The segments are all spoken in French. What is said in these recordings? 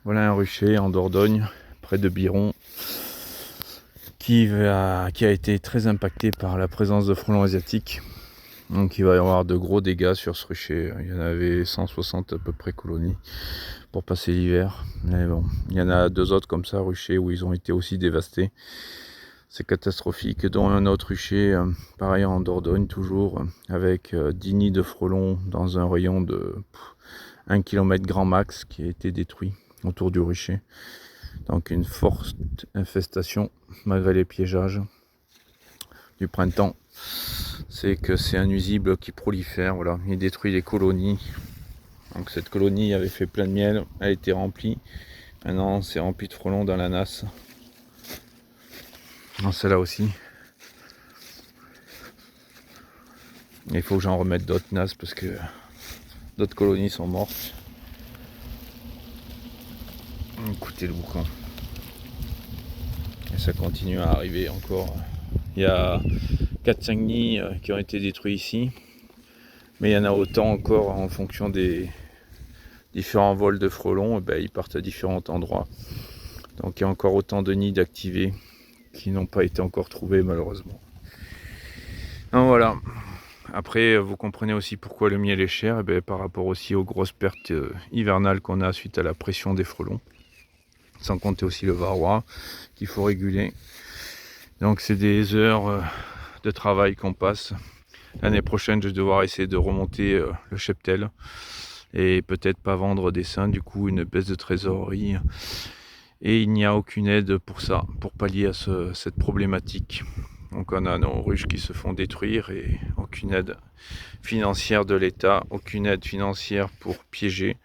Voilà un rucher en Dordogne, près de Biron, qui a été très impacté par la présence de frelons asiatiques. Donc il va y avoir de gros dégâts sur ce rucher. Il y en avait 160 à peu près colonies pour passer l'hiver. Mais bon, il y en a deux autres comme ça, ruchers, où ils ont été aussi dévastés. C'est catastrophique, dont un autre rucher, pareil en Dordogne toujours, avec 10 nids de frelons dans un rayon de 1 km grand max qui a été détruit autour du rucher. Donc une forte infestation malgré les piégeages du printemps. C'est que c'est un nuisible qui prolifère, voilà, il détruit les colonies. Donc cette colonie avait fait plein de miel, elle a été remplie. Maintenant c'est rempli de frelons dans la nasse. Dans celle-là aussi. Il faut que j'en remette d'autres nasses parce que d'autres colonies sont mortes. Écoutez le boucan. Et ça continue à arriver encore. Il y a 4-5 nids qui ont été détruits ici. Mais il y en a autant encore en fonction des différents vols de frelons. Et ben, ils partent à différents endroits. Donc il y a encore autant de nids d'activés qui n'ont pas été encore trouvés malheureusement. Donc voilà. Après, vous comprenez aussi pourquoi le miel est cher, et bien, par rapport aussi aux grosses pertes hivernales qu'on a suite à la pression des frelons. Sans compter aussi le varroa qu'il faut réguler. Donc c'est des heures de travail qu'on passe. L'année prochaine, je vais devoir essayer de remonter le cheptel et peut-être pas vendre des seins, du coup une baisse de trésorerie. Et il n'y a aucune aide pour ça, pour pallier à cette problématique. Donc on a nos ruches qui se font détruire et aucune aide financière de l'État, aucune aide financière pour piéger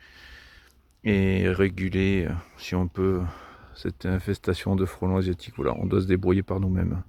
et réguler, si on peut, cette infestation de frelons asiatiques. Voilà, on doit se débrouiller par nous-mêmes.